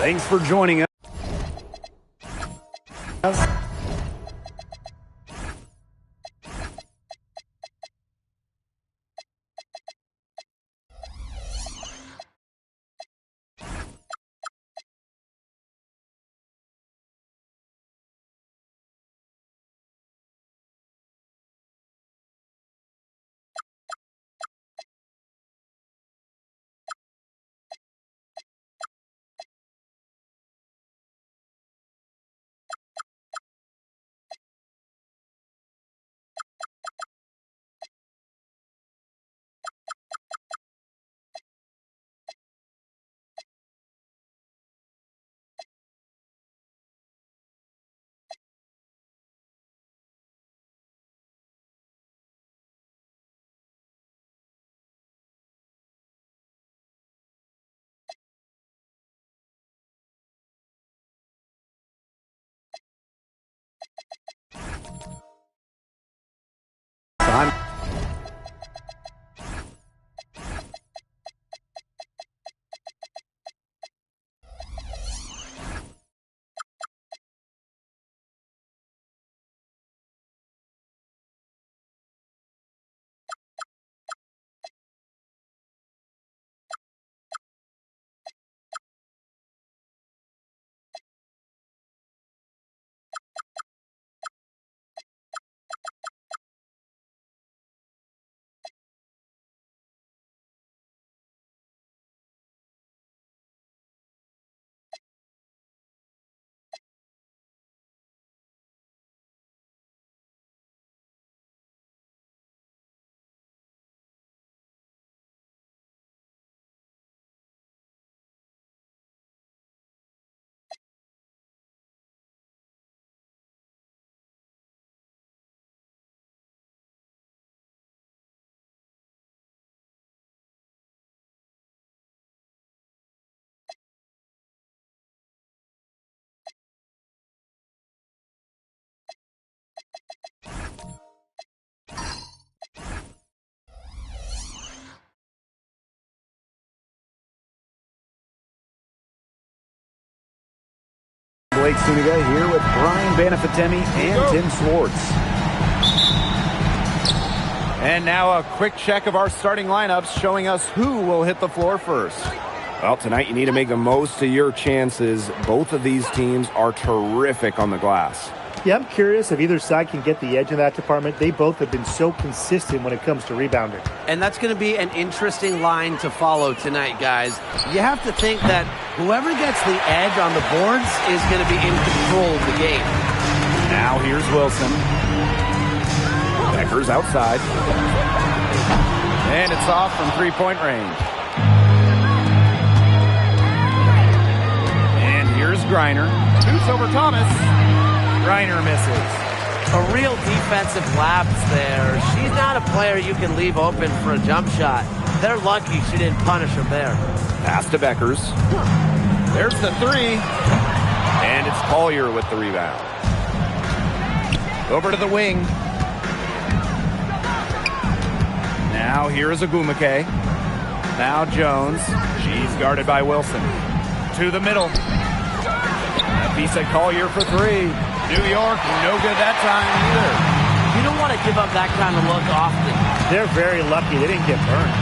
Thanks for joining us. Blake Suniga here with Brian Banafitemi and Tim Swartz. And now a quick check of our starting lineups showing us who will hit the floor first. Well, tonight you need to make the most of your chances. Both of these teams are terrific on the glass. Yeah, I'm curious if either side can get the edge in that department. They both have been so consistent when it comes to rebounding. And that's going to be an interesting line to follow tonight, guys. You have to think that whoever gets the edge on the boards is going to be in control of the game. Now here's Wilson. Becker's outside. And it's off from three-point range. And here's Griner. Shoots over Thomas. Griner misses. A real defensive lapse there. She's not a player you can leave open for a jump shot. They're lucky she didn't punish him there. Pass to Beckers. There's the three. And it's Collier with the rebound. Over to the wing. Now here's Agumake. Now Jones. She's guarded by Wilson. To the middle. Visa Collier for three. New York, no good that time either. You don't want to give up that kind of look often. They're very lucky they didn't get burned.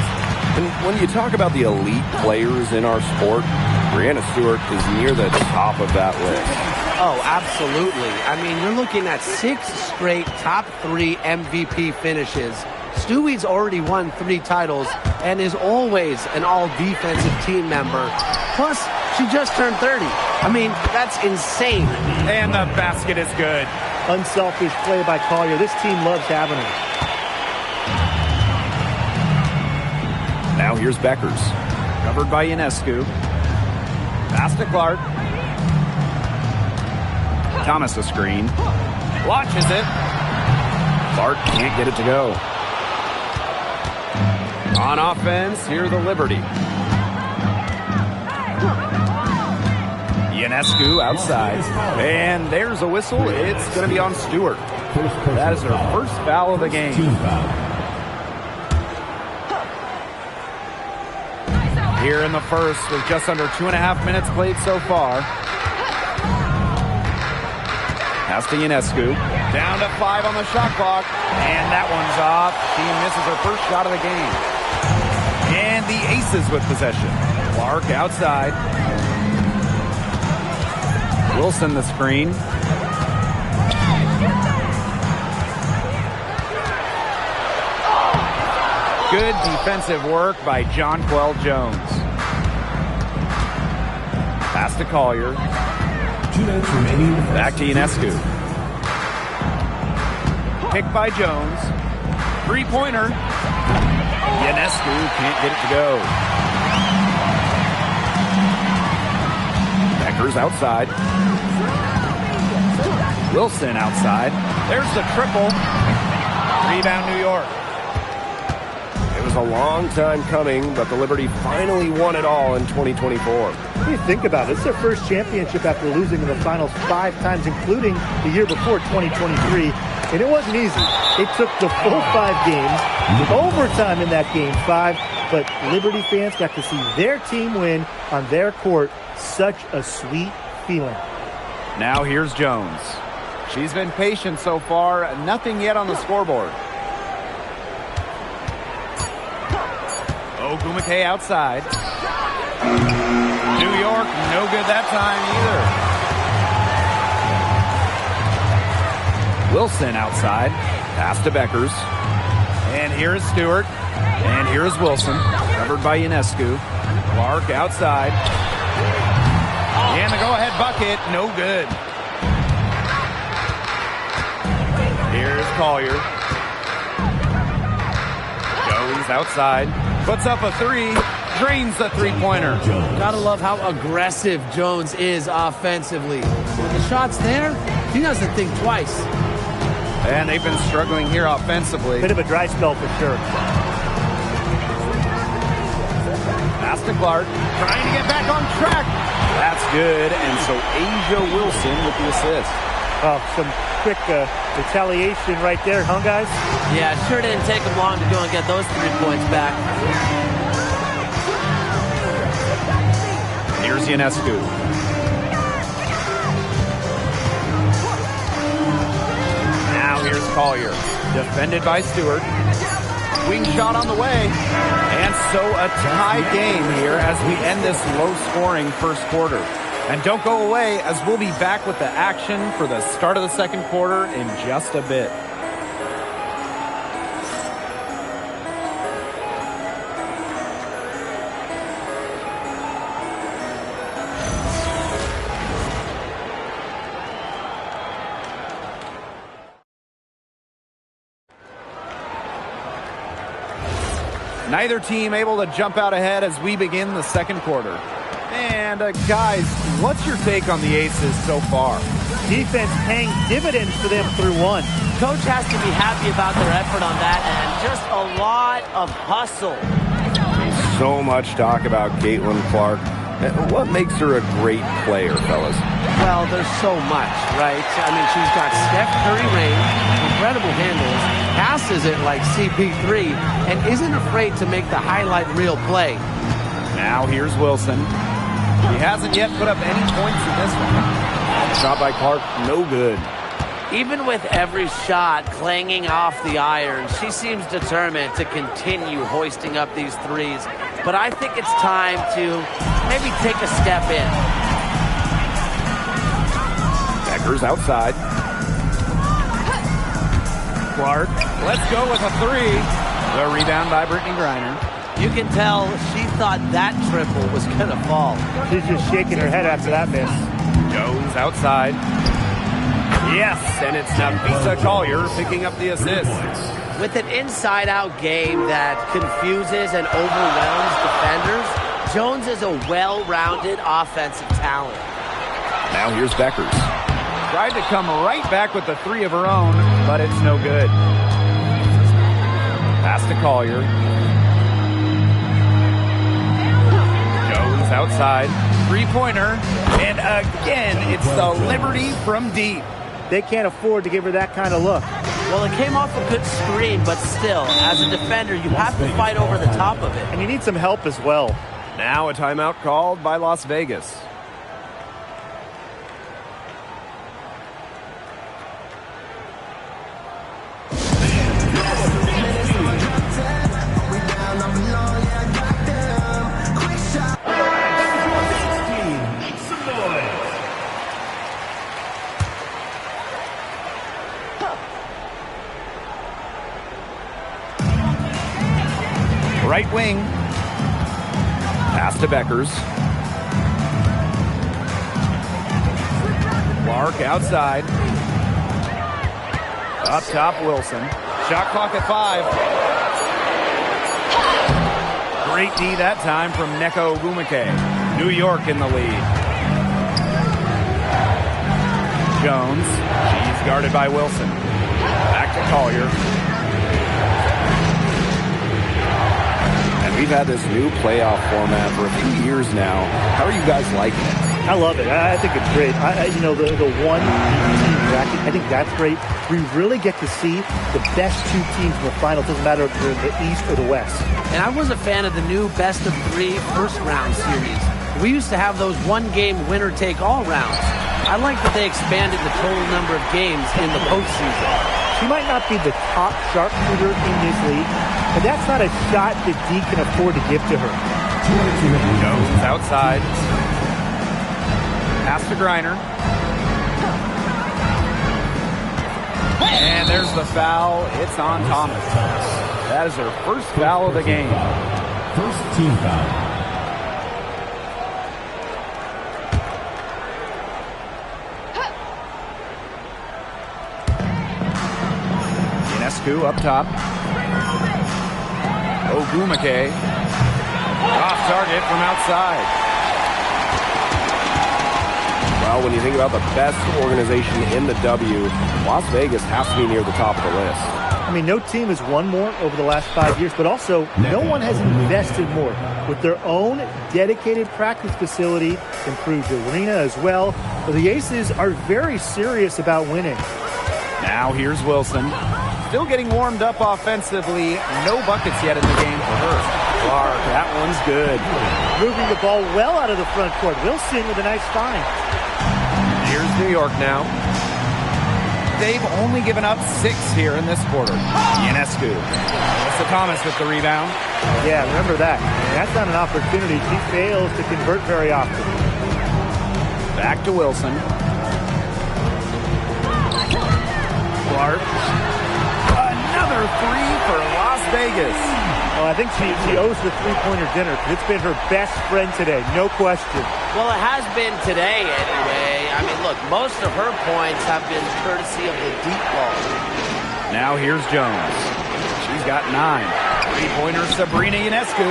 And when you talk about the elite players in our sport, Breanna Stewart is near the top of that list. Oh, absolutely. I mean, you're looking at 6 straight top 3 MVP finishes. Stewie's already won 3 titles and is always an all-defensive team member. Plus, she just turned 30. I mean, that's insane. And the basket is good. Unselfish play by Collier. This team loves having her. Now here's Beckers. Covered by Ionescu. Pass to Clark. Thomas a screen. Launches it. Clark can't get it to go. On offense, here the Liberty. Ionescu outside. And there's a whistle. It's going to be on Stewart. That is her first foul of the game. here in the first with just under 2.5 minutes played so far. Pass to Ionescu. Down to 5 on the shot clock. And that one's off. She misses her first shot of the game. And the Aces with possession. Clark outside. Wilson the screen. Good defensive work by Jonquel Jones. Pass to Collier. 2 minutes remaining. Back to Ionescu. Pick by Jones. Three-pointer. Ionescu can't get it to go. Becker's outside. Wilson outside. There's the triple. Rebound New York. It was a long time coming, but the Liberty finally won it all in 2024. What do you think about it? It's their first championship after losing in the finals 5 times, including the year before, 2023. And it wasn't easy. It took the full 5 games, overtime in that game 5, but Liberty fans got to see their team win on their court. Such a sweet feeling. Now here's Jones. She's been patient so far. Nothing yet on the scoreboard. Ogwumike outside. New York, no good that time either. Wilson outside. Pass to Beckers. And here is Stewart. And here is Wilson. Covered by Ionescu. Clark outside. And the go-ahead bucket, no good. Here's Collier. Jones outside. Puts up a 3. Drains the three-pointer. Gotta love how aggressive Jones is offensively. When the shot's there, he doesn't think twice. And they've been struggling here offensively. Bit of a dry spell for sure. Pass to Clark. Trying to get back on track. That's good. And so Asia Wilson with the assist. Oh, some quick retaliation right there, huh, guys? Yeah, it sure didn't take him long to go and get those 3 points back. Here's Ionescu. Now here's Collier. Defended by Stewart. Wing shot on the way. And so a tie game here as we end this low-scoring first quarter. And don't go away, as we'll be back with the action for the start of the second quarter in just a bit. Neither team able to jump out ahead as we begin the second quarter. And guys, what's your take on the Aces so far? Defense paying dividends for them through 1. Coach has to be happy about their effort on that end. Just a lot of hustle. So much talk about Caitlin Clark. What makes her a great player, fellas? Well, there's so much, right? I mean, she's got Steph Curry range, incredible handles, passes it like CP3, and isn't afraid to make the highlight reel play. Now here's Wilson. He hasn't yet put up any points in this one. Shot by Clark, no good. Even with every shot clanging off the iron, she seems determined to continue hoisting up these threes. But I think it's time to maybe take a step in. Becker's outside. Clark, let's go with a 3. The rebound by Brittany Griner. You can tell she thought that triple was going to fall. She's just shaking her head after that miss. Jones outside. Yes, and it's Napisa Collier picking up the assist. With an inside-out game that confuses and overwhelms defenders, Jones is a well-rounded offensive talent. Now here's Beckers. Tried to come right back with the 3 of her own, but it's no good. Pass to Collier. Jones outside. Three-pointer. And again, it's the Liberty from deep. They can't afford to give her that kind of look. Well, it came off a good screen, but still, as a defender, you have to fight over the top of it. And you need some help as well. Now a timeout called by Las Vegas. Right wing. Pass to Beckers. Clark outside. Up top, Wilson. Shot clock at 5. Great D that time from Nneka Ogwumike. New York in the lead. Jones. She's guarded by Wilson. Back to Collier. We've had this new playoff format for a few years now. How are you guys liking it? I love it. I think it's great. The one team bracket, I think that's great. We really get to see the best two teams in the final. It doesn't matter if they're in the East or the West. And I was a fan of the new best of 3 first round series. We used to have those one-game winner-take-all rounds. I like that they expanded the total number of games in the postseason. She might not be the top sharpshooter in this league, but that's not a shot that D can afford to give to her. Jones outside. Pass to Griner. And there's the foul. It's on Thomas. That is her first foul of the game. First team foul. Ionescu up top. Ogwumike. Off target from outside. Well, when you think about the best organization in the W, Las Vegas has to be near the top of the list. I mean, no team has won more over the last 5 years, but also no one has invested more with their own dedicated practice facility, improved arena as well. But the Aces are very serious about winning. Now here's Wilson. Still getting warmed up offensively. No buckets yet in the game for her. Clark, that one's good. Moving the ball well out of the front court. Wilson with a nice find. Here's New York now. They've only given up 6 here in this quarter. Ionescu. Melissa Thomas with the rebound. Yeah, remember that. That's not an opportunity. She fails to convert very often. Back to Wilson. Clark. Another 3 for Las Vegas. Oh, I think she owes the three-pointer dinner because it's been her best friend today, no question. Well, it has been today anyway. I mean, look, most of her points have been courtesy of the deep ball. Now here's Jones. She's got 9. Three-pointer Sabrina Ionescu.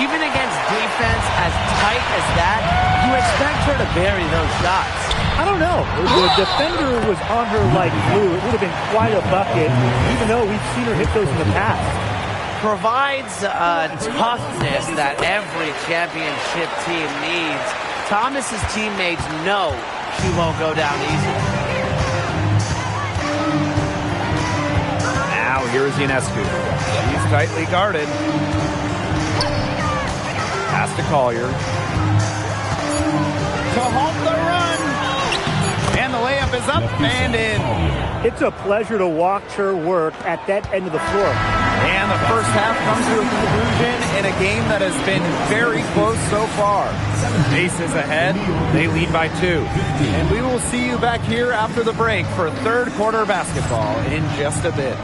Even against defense as tight as that, you expect her to bury those shots. I don't know. The defender was on her like glue. It would have been quite a bucket, even though we've seen her hit those in the past. Provides toughness that every championship team needs. Thomas's teammates know she won't go down easy. Now here's Ionescu. She's tightly guarded. Pass to Collier. To halt the run. And the layup is up and in. It's a pleasure to watch her work at that end of the floor. And the first half comes to a conclusion in a game that has been very close so far. Aces ahead. They lead by 2. And we will see you back here after the break for third quarter basketball in just a bit.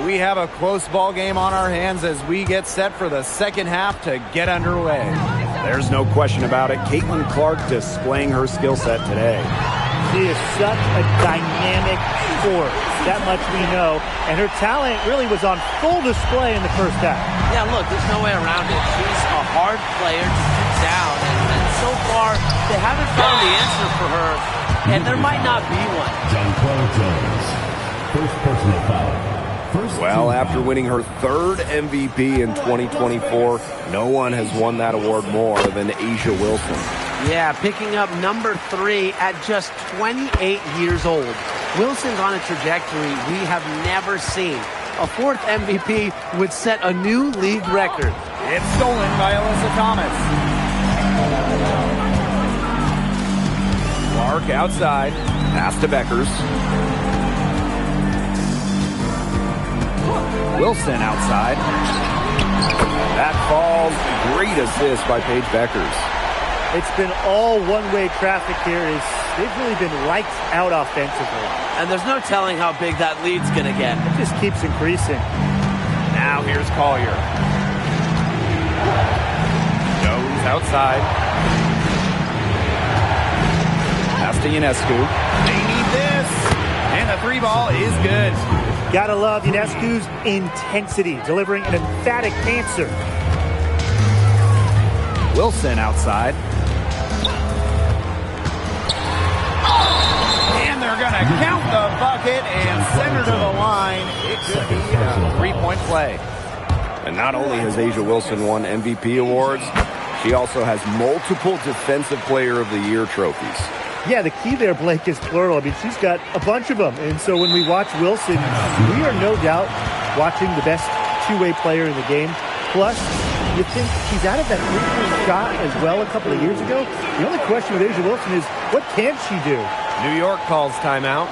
We have a close ball game on our hands as we get set for the second half to get underway. There's no question about it. Caitlin Clark displaying her skill set today. She is such a dynamic scorer. That much we know. And her talent really was on full display in the first half. Yeah, look, there's no way around it. She's a hard player to shoot down. And so far, they haven't found the answer for her. And there might not be one. Jonquel Jones. First personal foul. Well, after winning her third MVP in 2024, no one has won that award more than A'ja Wilson. Yeah, picking up number 3 at just 28 years old. Wilson's on a trajectory we have never seen. A 4th MVP would set a new league record. It's stolen by Alyssa Thomas. Clark outside. Pass to Beckers. Wilson outside. That falls. Great assist by Paige Beckers. It's been all one-way traffic here. They've really been lights out offensively. And there's no telling how big that lead's going to get. It just keeps increasing. Now here's Collier. Jones outside. Pass to Ionescu. They need this. And the 3 ball is good. Gotta love Ionescu's intensity, delivering an emphatic answer. Wilson outside. And they're going to count the bucket and send her to the line. It could be a 3-point play. And not only has A'ja Wilson won MVP awards, she also has multiple Defensive Player of the Year trophies. Yeah, the key there, Blake, is plural. I mean, she's got a bunch of them. And so when we watch Wilson, we are no doubt watching the best two-way player in the game. Plus, you think she's out of that three-point shot as well a couple of years ago. The only question with A'ja Wilson is, what can she do? New York calls timeout.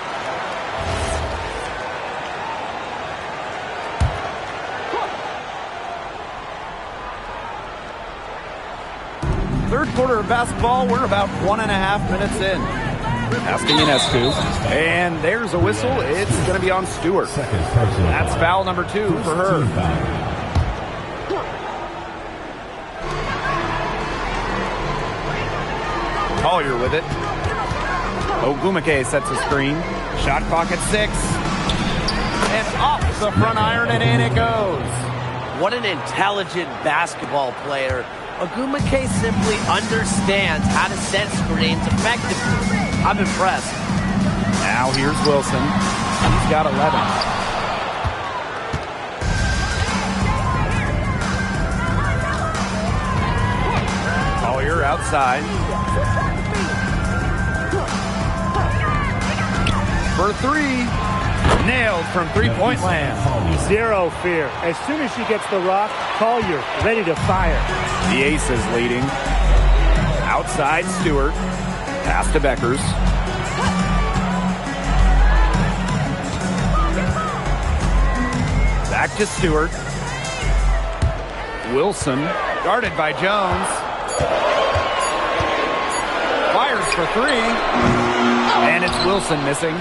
Third quarter of basketball, we're about 1.5 minutes in. Pass to Ionescu. And there's a whistle. It's going to be on Stewart. That's foul number 2 for her. Collier with it. Ogwumike sets a screen. Shot clock at 6. And off the front iron and in it goes. What an intelligent basketball player. Ogwumike simply understands how to set screens effectively. I'm impressed. Now here's Wilson. He's got 11. Collier outside. For 3. Nailed from three-point land. Zero fear. As soon as she gets the rock, Collier ready to fire. The Aces leading. Outside Stewart. Pass to Beckers. Back to Stewart. Wilson, guarded by Jones. Fires for 3. And it's Wilson missing.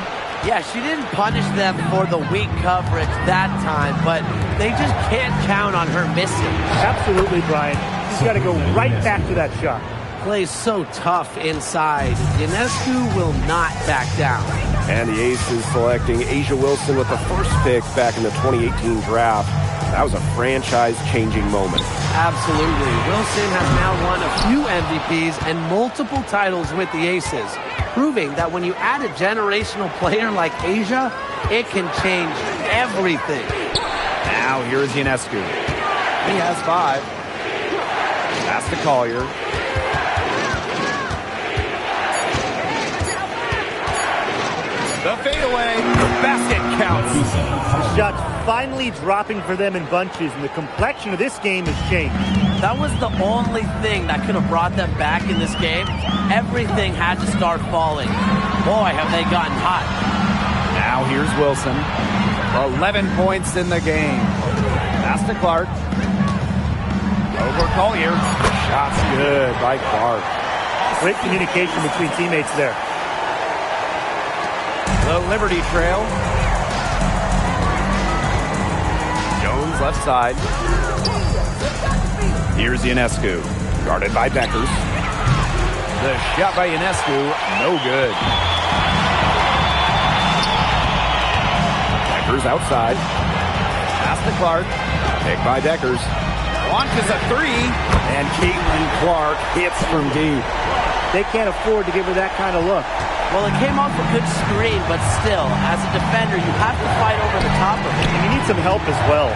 Yeah, she didn't punish them for the weak coverage that time, but they just can't count on her missing. Absolutely, Brian. She's got to go right back to that shot. Plays so tough inside. Ionescu will not back down. And the Aces selecting A'ja Wilson with the first pick back in the 2018 draft. That was a franchise-changing moment. Absolutely. Wilson has now won a few MVPs and multiple titles with the Aces, proving that when you add a generational player like A'ja, it can change everything. Now here's Ionescu. He has 5. Pass to Collier. The fadeaway. Basket counts. Shots finally dropping for them in bunches, and the complexion of this game has changed. That was the only thing that could have brought them back in this game. Everything had to start falling. Boy, have they gotten hot. Now here's Wilson. 11 points in the game. Pass to Clark. Over Collier. Shots good by Clark. Great communication between teammates there. The Liberty Trail. Jones left side. Here's Ionescu. Guarded by Beckers. The shot by Ionescu, no good. Beckers outside. Pass to Clark. Picked by Beckers. Launches a 3. And Caitlin Clark hits from deep. They can't afford to give her that kind of look. Well, it came off a good screen, but still, as a defender, you have to fight over the top of it. And you need some help as well.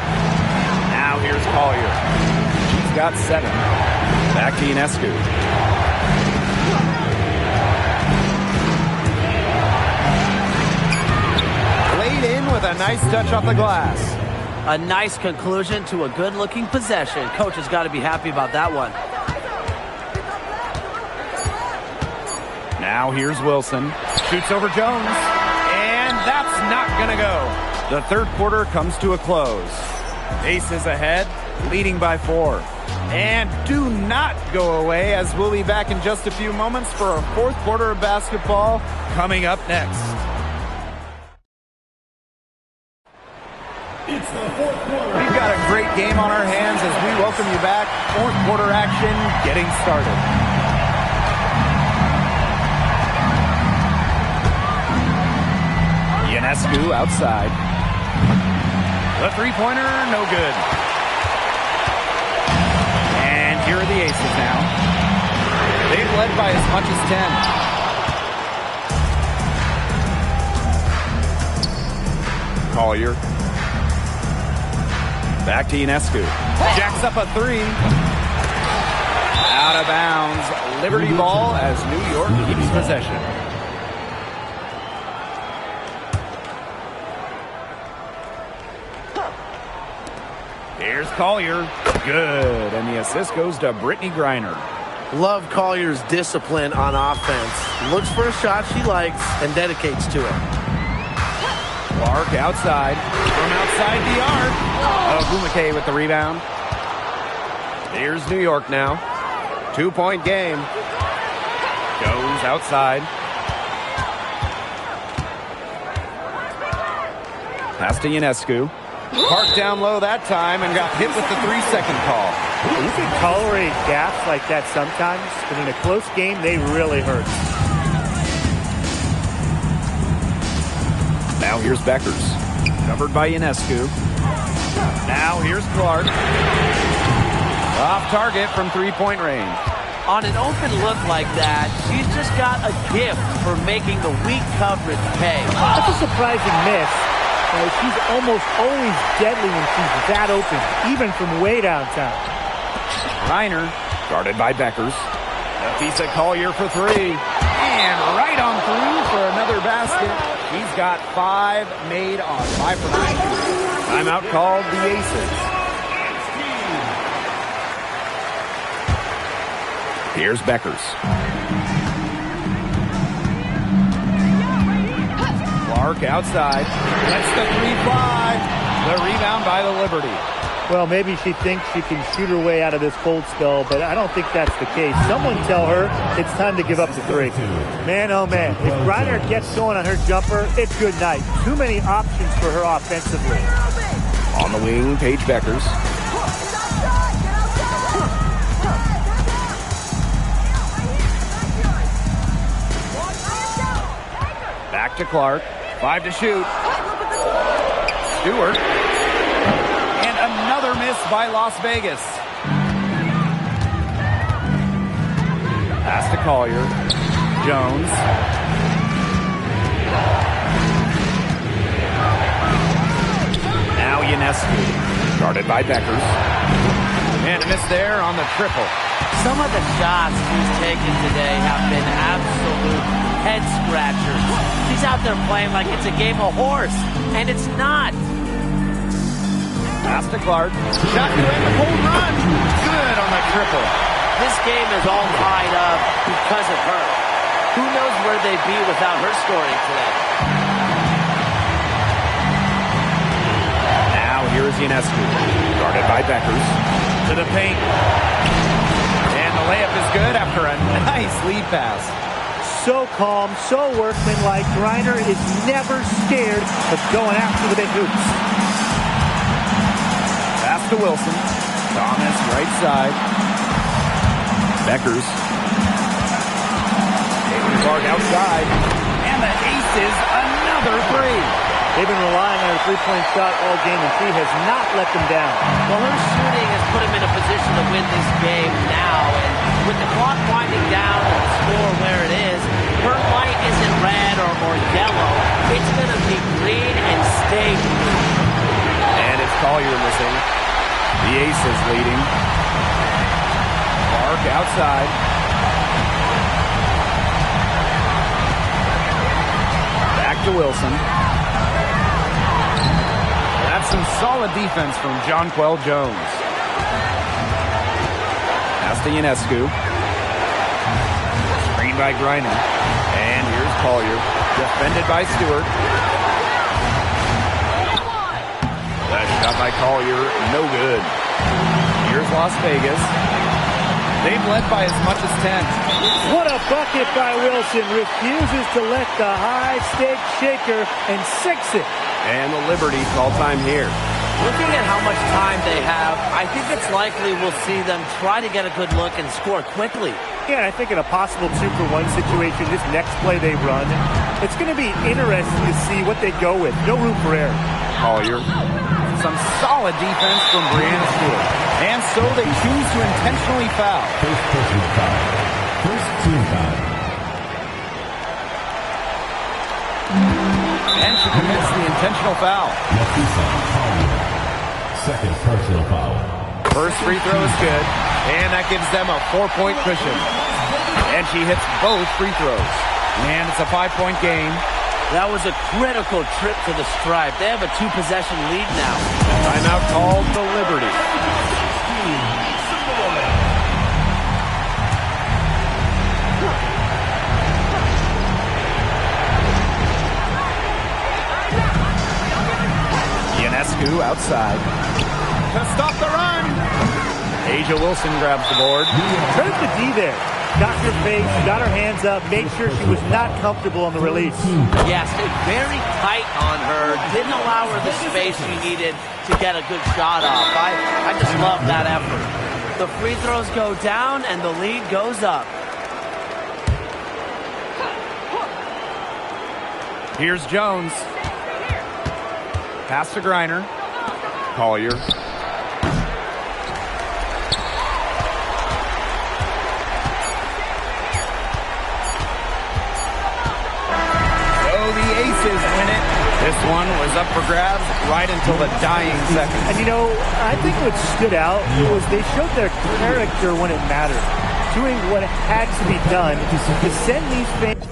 Now here's Collier. She's got 7. Back to Ionescu. Laid in with a nice touch off the glass. A nice conclusion to a good-looking possession. Coach has got to be happy about that one. Now here's Wilson. Shoots over Jones. And that's not going to go. The third quarter comes to a close. Aces ahead, leading by 4. And do not go away, as we'll be back in just a few moments for our fourth quarter of basketball coming up next. It's the fourth quarter. We've got a great game on our hands as we welcome you back. Fourth quarter action getting started. Ionescu outside. The three-pointer, no good. And here are the Aces now. They've led by as much as 10. Collier. Back to Ionescu. Jacks up a 3. Out of bounds. Liberty ball as New York keeps possession. Here's Collier. Good. And the assist goes to Brittney Griner. Love Collier's discipline on offense. Looks for a shot she likes and dedicates to it. Clark outside. From outside the arc. Ogwumike with the rebound. Here's New York now. 2-point game. Goes outside. Pass to Ionescu. Parked down low that time and got hit with the 3-second call. You can tolerate gaps like that sometimes, but in a close game, they really hurt. Now here's Beckers. Covered by Ionescu. Now here's Clark. Off target from 3-point range. On an open look like that, she's just got a gift for making the weak coverage pay. That's a surprising miss. She's almost always deadly when she's that open, even from way downtown. Griner, guarded by Beckers. Nafisa Collier for 3. And right on through for another basket. He's got 5 made on 5 from 9. Timeout called the Aces. Here's Beckers. Clark outside. That's the 3 fly. The rebound by the Liberty. Well, maybe she thinks she can shoot her way out of this cold spell, but I don't think that's the case. Someone tell her it's time to give up the 3. Man, oh man, if Griner gets going on her jumper, it's good night. Too many options for her offensively. On the wing, Paige Beckers. Back to Clark. 5 to shoot. Stewart. And another miss by Las Vegas. Pass to Collier. Jones. Now Ionescu. Guarded by Beckers. And a miss there on the triple. Some of the shots she's taken today have been absolute head scratchers. She's out there playing like it's a game of horse, and it's not. Pass to Clark. Shot to end the cold run. Good on the triple. This game is all tied up because of her. Who knows where they'd be without her scoring today. Now here is Ionescu. Guarded by Beckers. To the paint. And the layup is good after a nice lead pass. So calm, so workmanlike. Griner is never scared of going after the big hoops. Pass to Wilson. Thomas right side. Beckers. Caitlin Clark outside. And the Aces another 3. They've been relying on a three-point shot all game, and she has not let them down. Well, her shooting has put them in a position to win this game now. And with the clock winding down and the score where it is, her light isn't red or yellow. It's going to be green and stay green. And it's Collier missing. The Aces leading. Clark outside. Back to Wilson. That's some solid defense from Jonquel Jones. Pass to Ionescu. Screen by Griner. And here's Collier. Defended by Stewart. That shot by Collier, no good. Here's Las Vegas. They've led by as much as 10. What a bucket by Wilson. Refuses to let the high-stake shaker and sinks it. And the Liberty call time here. Looking at how much time they have, I think it's likely we'll see them try to get a good look and score quickly. Yeah, I think in a possible 2-for-1 situation, this next play they run, it's going to be interesting to see what they go with. No room for error. Collier. Some solid defense from Breanna Stewart. And so they choose to intentionally foul. First personal foul. First team foul. And she commits the intentional foul. Nafisa Collier. Second personal foul. First free throw is good. And that gives them a 4-point cushion. And she hits both free throws. And it's a 5-point game. That was a critical trip to the stripe. They have a 2-possession lead now. Timeout called the Liberty. Ionescu outside. To stop the run. A'ja Wilson grabs the board. Credit the D there. Got her face, got her hands up, made sure she was not comfortable on the release. Yeah, stayed very tight on her. Didn't allow her the space she needed to get a good shot off. I just love that effort. The free throws go down and the lead goes up. Here's Jones. Pass to Griner. Collier. The Aces win it. This one was up for grabs right until the dying second. And you know, I think what stood out was they showed their character when it mattered. Doing what had to be done to send these fans.